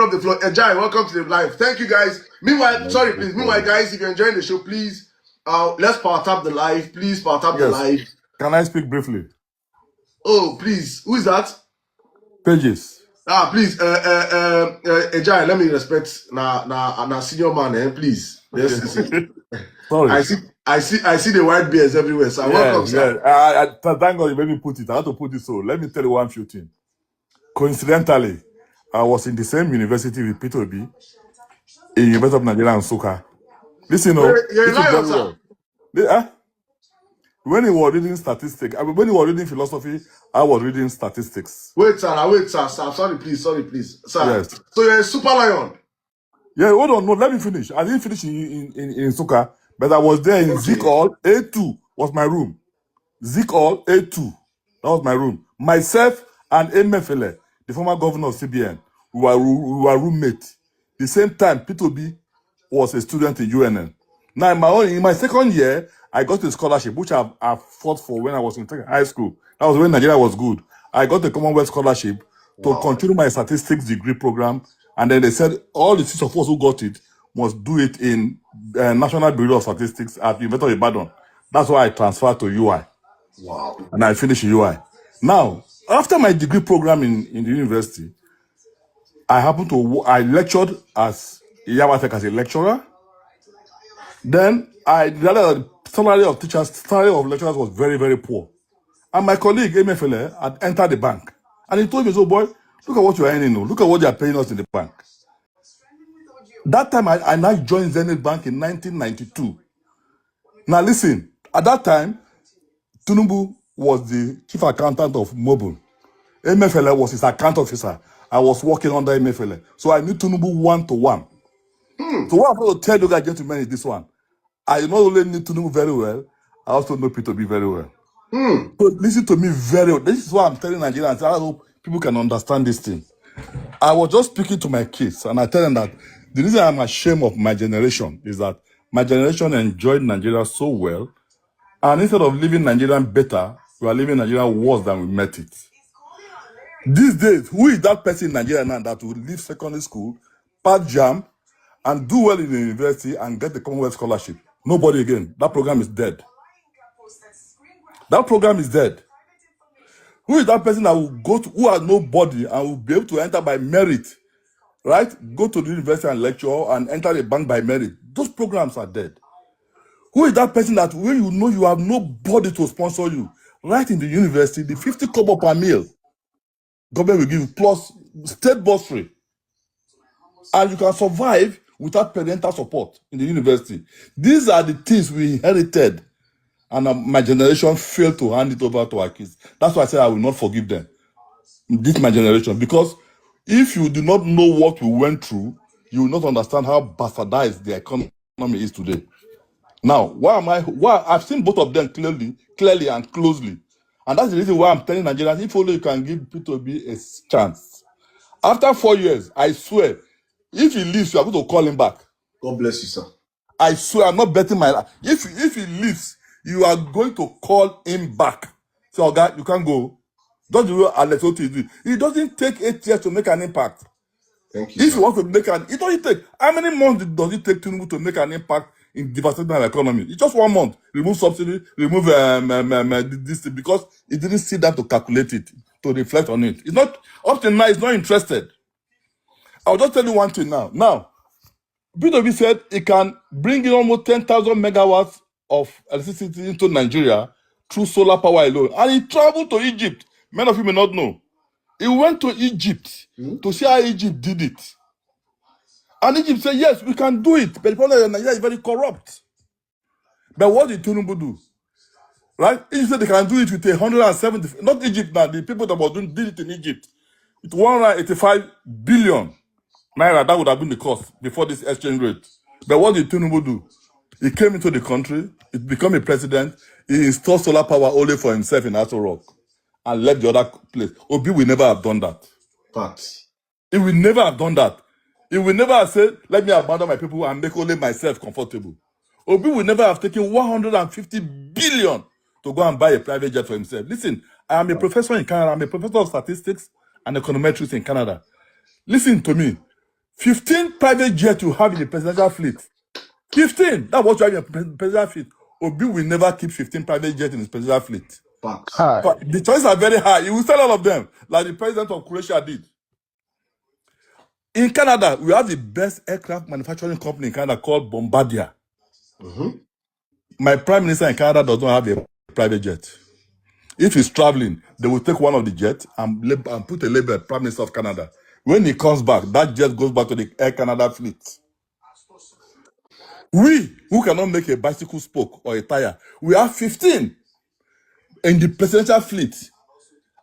up the floor. Ejai, welcome to the live. Thank you, guys. Meanwhile, sorry, please. Meanwhile, guys, if you're enjoying the show, please, let's power tap the live. Please power tap the live. Can I speak briefly? Oh, please. Who is that? Pages. Please, Ejai, let me respect na senior man, please. Yes, Sorry. I see the white bears everywhere. So welcome, sir. Thank God you made me put it. I had to put it so. Let me tell you one few things. Coincidentally, I was in the same university with Peter Obi in University of Nigeria and Nsukka. Listen, you're lying, sir. When he was reading statistics, when he was reading philosophy, I was reading statistics. Wait, sir. Sorry, please. Sir. Yes. So you're a super lion. Yeah, hold on. No, let me finish. I didn't finish in Nsukka, but I was there in Zik Hall. A2 was my room. Zik Hall, A2. That was my room. Myself and Emefele, the former governor of CBN, we were roommates. The same time, Peter Obi was a student in UNN. Now, in my second year, I got a scholarship, which I fought for when I was in high school. That was when Nigeria was good. I got a Commonwealth scholarship to continue my statistics degree program. And then they said all the 6 of us who got it must do it in National Bureau of Statistics at the University of Ibadan. That's why I transferred to UI. Wow. And I finished UI. Now, after my degree program in the university, I lectured as Yawatek as a lecturer. Then I realized that the salary of lecturers was very, very poor. And my colleague, Emefele, had entered the bank. And he told me, so boy, look at what you're earning now. Look at what they are paying us in the bank. That time, I now joined Zenith Bank in 1992. Now listen, at that time, Tinubu was the chief accountant of Mobile. Emefele was his account officer. I was working under Emefele. So I knew Tinubu one-to-one. So what I'm going to tell you guys, gentlemen, is this one. I not only knew Tinubu very well, I also know Peter Obi very well. So listen to me very well. This is what I'm telling Nigerians. I hope people can understand this thing. I was just speaking to my kids, and I tell them that the reason I'm ashamed of my generation is that my generation enjoyed Nigeria so well, and instead of living Nigeria better, we are living Nigeria worse than we met it. These days, who is that person in Nigeria now that will leave secondary school, pass JAM, and do well in the university and get the Commonwealth scholarship? Nobody again. That program is dead. That program is dead. Who is that person that will go to, who has nobody and will be able to enter by merit, right? Go to the university and lecture and enter the bank by merit. Those programs are dead. Who is that person that when you know you have nobody to sponsor you, right in the university, the 50 kobo per meal, government will give you plus state bursary. And you can survive without parental support in the university. These are the things we inherited. And my generation failed to hand it over to our kids. That's why I said I will not forgive them. This is my generation. Because if you do not know what we went through, you will not understand how bastardized the economy is today. Now, why I've seen both of them clearly and closely. And that's the reason why I'm telling Nigerians, if only you can give Peter Obi a chance. After 4 years, I swear, if he leaves, you are going to call him back. God bless you, sir. I swear, I'm not betting my life. If he leaves, you are going to call him back. So, guy, you can't go. Don't do Alex Oti. It doesn't take 8 years to make an impact. Thank you. If you want to make it doesn't take. How many months does it take Tinubu to make an impact in devastating our economy? It's just 1 month. Remove subsidy, remove this thing, because it didn't sit down to calculate it, to reflect on it. It's not up to now. It's not interested. I'll just tell you one thing now. Now, P2B said it can bring in almost 10,000 megawatts of electricity into Nigeria through solar power alone. And he traveled to Egypt. Many of you may not know. He went to Egypt to see how Egypt did it. And Egypt said, yes, we can do it. But the problem is Nigeria is very corrupt. But what did Tinubu do? Right? Egypt said they can do it with 170, not Egypt now, the people that were doing did it in Egypt. With 185 billion naira, that would have been the cost before this exchange rate. But what did Tinubu do? He came into the country, he became a president, he installed solar power only for himself in Aso Rock and left the other place. Obi will never have done that. Facts. He will never have done that. He will never have said, let me abandon my people and make only myself comfortable. Obi will never have taken 150 billion to go and buy a private jet for himself. Listen, I am a professor in Canada. I'm a professor of statistics and econometrics in Canada. Listen to me. 15 private jets you have in the presidential fleet. 15. That's what you have in the presidential fleet. Obi will never keep 15 private jets in his presidential fleet. Hi. But the choices are very high. You will sell all of them, like the president of Croatia did. In Canada, we have the best aircraft manufacturing company in Canada called Bombardier. My prime minister in Canada does not have a private jet. If he's traveling, they will take one of the jets and put a label, Prime Minister of Canada. When he comes back, that jet goes back to the Air Canada fleet. We, who cannot make a bicycle spoke or a tire, we have 15 in the presidential fleet.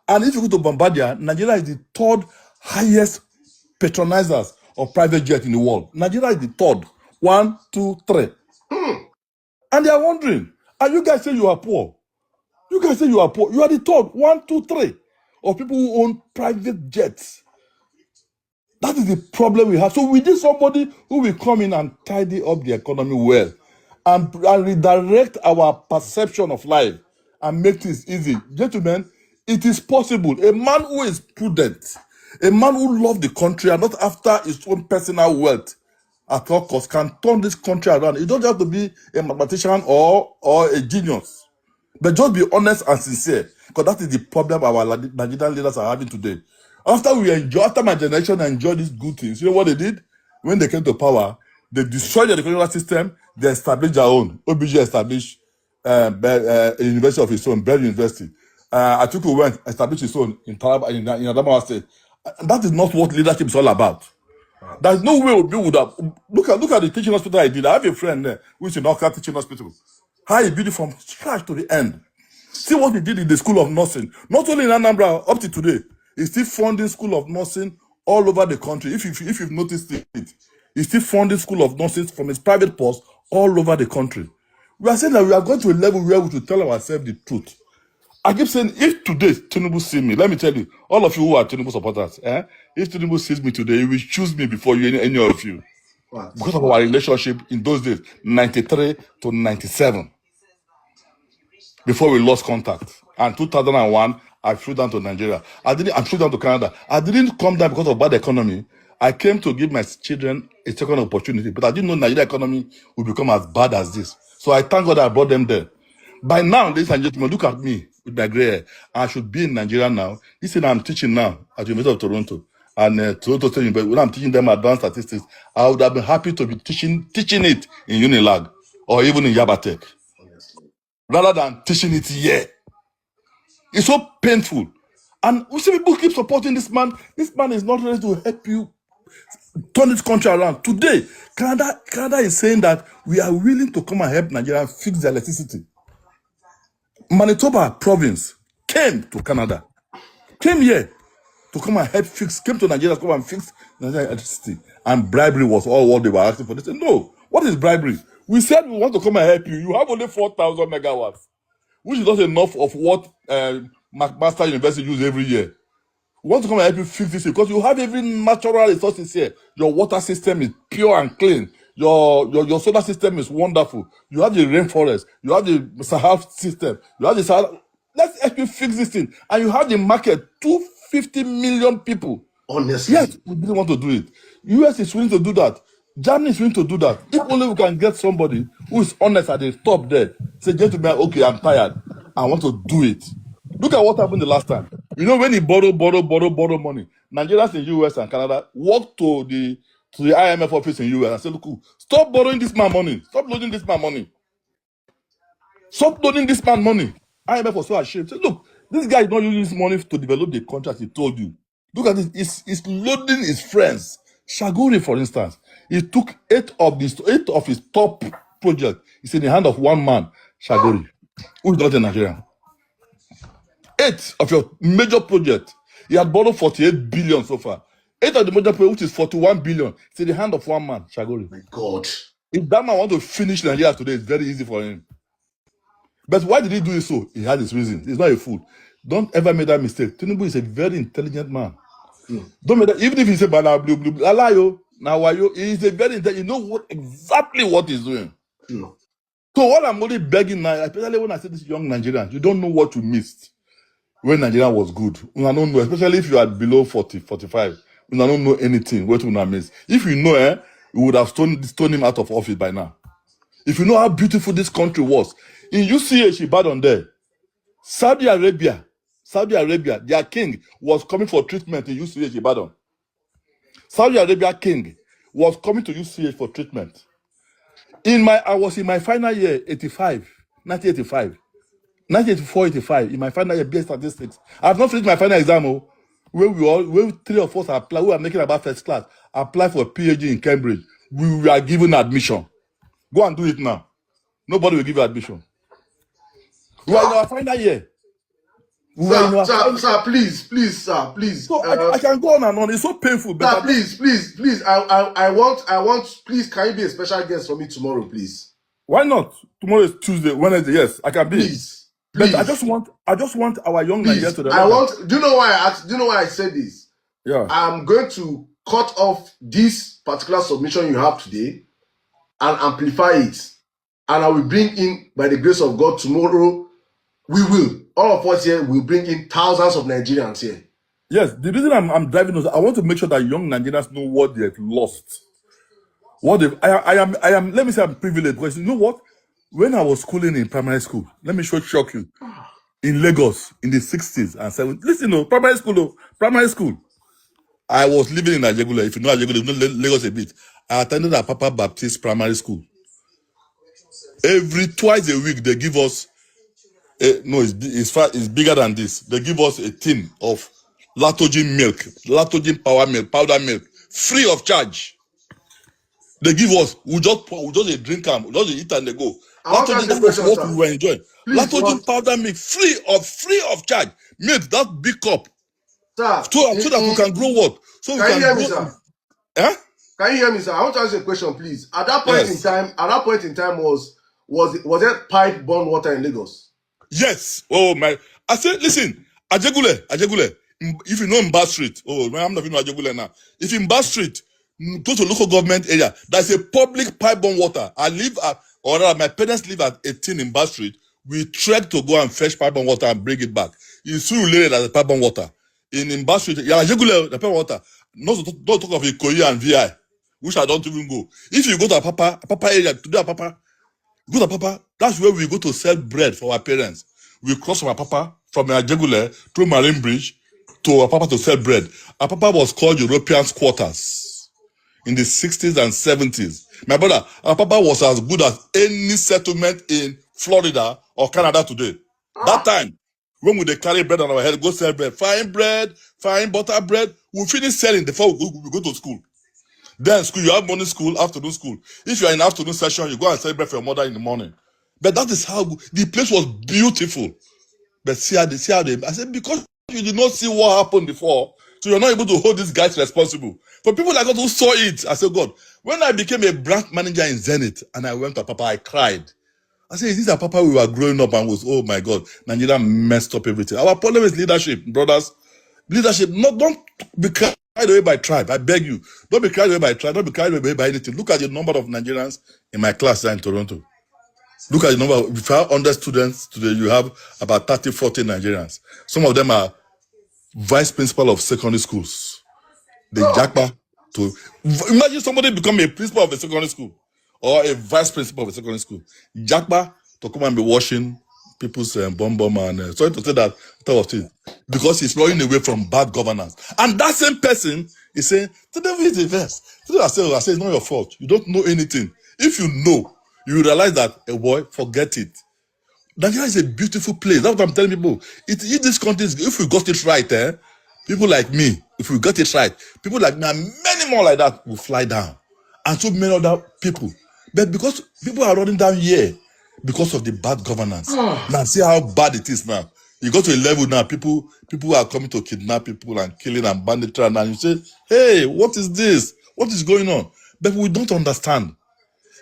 And if you go to Bombardier, Nigeria is the third highest patronizers of private jet in the world. Nigeria is the third. 1, 2, 3. And they are wondering, and you guys say you are poor. You guys say you are poor. You are the third. 1, 2, 3 of people who own private jets. That is the problem we have. So we need somebody who will come in and tidy up the economy well and redirect our perception of life and make things easy. Gentlemen, it is possible. A man who is prudent, a man who loves the country and not after his own personal wealth at all costs, can turn this country around. You don't have to be a mathematician or a genius, but just be honest and sincere, because that is the problem our Nigerian leaders are having today. After my generation enjoyed these good things, you know what they did? When they came to power, they destroyed the educational system, they established their own. OBJ established a university of his own, Bell University. Atiku went, established his own in Adamawa State. And that is not what leadership is all about. There's no way Obi would have. Look at the teaching hospital I did. I have a friend there who is in Oka teaching hospital. How he built it from scratch to the end. See what he did in the School of Nursing. Not only in Anambra, up to today, he's still funding School of Nursing all over the country. If you've noticed it, he's still funding School of Nursing from his private purse all over the country. We are saying that we are going to a level where we should tell ourselves the truth. I keep saying, if today Tinubu sees me, let me tell you, all of you who are Tinubu supporters, if Tinubu sees me today, he will choose me before you, any of you. Because of our relationship in those days, 93 to 97. Before we lost contact. And 2001, I flew down to Nigeria. I flew down to Canada. I didn't come down because of bad economy. I came to give my children a second opportunity, but I didn't know Nigeria economy would become as bad as this. So I thank God I brought them there. By now, ladies and gentlemen, look at me with my gray hair. I should be in Nigeria now. This is I'm teaching now at the University of Toronto. And Toronto State University, when I'm teaching them advanced statistics, I would have been happy to be teaching it in Unilag or even in Yabatech, rather than teaching it here. It's so painful. And we see people keep supporting this man. This man is not ready to help you turn this country around. Today, Canada is saying that we are willing to come and help Nigeria fix the electricity. Manitoba province came to Canada, came here to come and help came to Nigeria to come and fix Nigeria electricity. And bribery was all what they were asking for. They said, no, what is bribery? We said we want to come and help you. You have only 4,000 megawatts, which is not enough of what McMaster University uses every year. We want to come and help you fix this because you have every natural resources here. Your water system is pure and clean. Your solar system is wonderful. You have the rainforest. You have the Sahara system. You have the Sahara. Let's help you fix this thing. And you have the market, 250 million people. Honestly. Yes, we didn't want to do it. US is willing to do that. Germany is willing to do that. If only we can get somebody who is honest at the top there. Say, gentlemen, okay, I'm tired. I want to do it. Look at what happened the last time. You know, when he borrow money, Nigerians in US and Canada walked to the IMF office in US and said, look, stop borrowing this man money. Stop loaning this man money. Stop loaning this man money. IMF was so ashamed. Said, look, this guy is not using this money to develop the contract he told you. Look at this. He's loading his friends. Shaguri, for instance, he took 8 of his top projects. It's in the hand of one man, Shaguri, who is not a Nigerian. 8 of your major projects. He had borrowed 48 billion so far. 8 of the major projects, which is 41 billion, it's in the hand of one man, Shaguri. My God. If that man want to finish Nigeria today, it's very easy for him. But why did he do it so? He had his reasons. He's not a fool. Don't ever make that mistake. Tinubu is a very intelligent man. Don't make that, even if he say bala blue, alayo, now why you? He's a very intelligent. You know exactly what he's doing. So what I'm only begging now, especially when I say this young Nigerians, you don't know what you missed when Nigeria was good. I don't know, especially if you are below 40, 45. You don't know anything. What will miss? If you know, you would have stoned him out of office by now. If you know how beautiful this country was, in UCH Ibadan there, Saudi Arabia, their king was coming for treatment in UCH Ibadan. Saudi Arabia king was coming to UCH for treatment. I was in my final year, 1985, 1984, 85, in my final year, BS statistics. I have not finished my final exam. Where three of us apply, we are making about first class, apply for a PhD in Cambridge. We were given admission. Go and do it now. Nobody will give you admission. We are in our final year. Sir, please, sir, please. So I can go on and on. It's so painful. Sir, please. I want. Please, can you be a special guest for me tomorrow, please? Why not? Tomorrow is Tuesday, Wednesday. Yes, I can be. Please. But I just want our young Nigerians to the Do you know why I asked? Do you know why I said this? Yeah. I'm going to cut off this particular submission you have today and amplify it, and I will bring in, by the grace of God, tomorrow. All of us here will bring in thousands of Nigerians here. Yes, the reason I'm driving is I want to make sure that young Nigerians know what they've lost. I am. Let me say I'm privileged because you know what? When I was schooling in primary school, let me shock you. In Lagos in the 60s and 70s, listen, primary school. I was living in Ajegule. If you know Ajegule, you know Lagos a bit. I attended a Papa Baptist primary school. Twice a week they give us. No, it's bigger than this. They give us a tin of Latogen milk, Latogen powder milk, free of charge. They give us, we just drink them, just eat and they go. Latogen, that was what we were enjoying. Latogen powder milk, free of charge. Milk, that big cup. Sir, so that we can grow what? So we can hear me, sir? Can you hear me, sir? I want to ask you a question, please. At that point in time, was there pipe-borne water in Lagos? Yes. Oh my! I said, listen, Ajegule. If you know Mba Street, I'm not even Ajegule now. If in Mba Street, go to local government area, there's a public pipe-borne water. My parents live at 18 in Mba Street. We trek to go and fetch pipe-borne water and bring it back. It's soon related as a pipe-borne water. In Mba Street, Ajegule, the pipe water. Not talk of Ikoyi and VI, which I don't even go. If you go to Papa area, today Papa. Go to Papa, that's where we go to sell bread for our parents. We cross from Papa, from Ajegule, through Marine Bridge, to Papa to sell bread. Papa was called European Quarters in the 60s and 70s. My brother, Papa was as good as any settlement in Florida or Canada today. That time, when we carry bread on our head, go sell bread. Fine butter bread. We finish selling before we go to school. Then school, you have morning school, afternoon school. If you are in afternoon session, you go and celebrate for your mother in the morning. But that is how the place was beautiful. But see how they. I said, because you did not see what happened before, so you're not able to hold these guys responsible. For people like us who saw it, I said, God, when I became a branch manager in Zenith and I went to Papa, I cried. I said, is this a Papa we were growing up and was, oh my God, Nigeria messed up everything. Our problem is leadership, brothers. Leadership, don't be carried away by tribe. I beg you. Don't be carried away by tribe. Don't be carried away by anything. Look at the number of Nigerians in my class there in Toronto. Look at the number. If you have 100 students today, you have about 30, 40 Nigerians. Some of them are vice principal of secondary schools. They jackpot to imagine somebody become a principal of a secondary school or a vice principal of a secondary school. Jackpot to come and be washing people's bomb and sorry to say that type of thing, because he's running away from bad governance. And that same person is saying, the devil is the best. I say, it's not your fault. You don't know anything. If you know, you realize that, boy, forget it. Nigeria is a beautiful place. That's what I'm telling people. If this country, if we got it right, people like me, if we got it right, people like me and many more like that will fly down. And so many other people. But because people are running down here, because of the bad governance. Now see how bad it is now. You go to a level now, people are coming to kidnap people and killing and banditry, and you say, hey, what is this? What is going on? But we don't understand.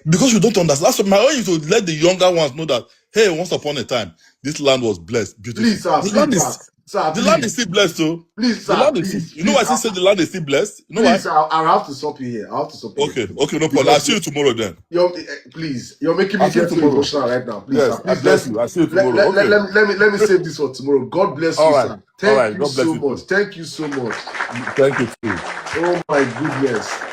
Because you don't understand. That's what my own is to let the younger ones know that, hey, once upon a time, this land was blessed, beautiful. Please, sir, Sir, The land is please. still blessed, so Please, the sir, land is still, please. you know why I Please, still say the land is still blessed? You know why? please, I'll have to stop you here. I'll have to stop you here, Okay, please. okay, no problem. I'll Because see you tomorrow then. please, you're making I'll me see you get so tomorrow. emotional right now. Please, sir. Yes, I Please, bless you. I'll see you let, tomorrow. let, let, Okay. let me save this for tomorrow. God bless you, sir. All Thank right. you God bless so you much. too. Thank you so much. Thank you too. Oh my goodness.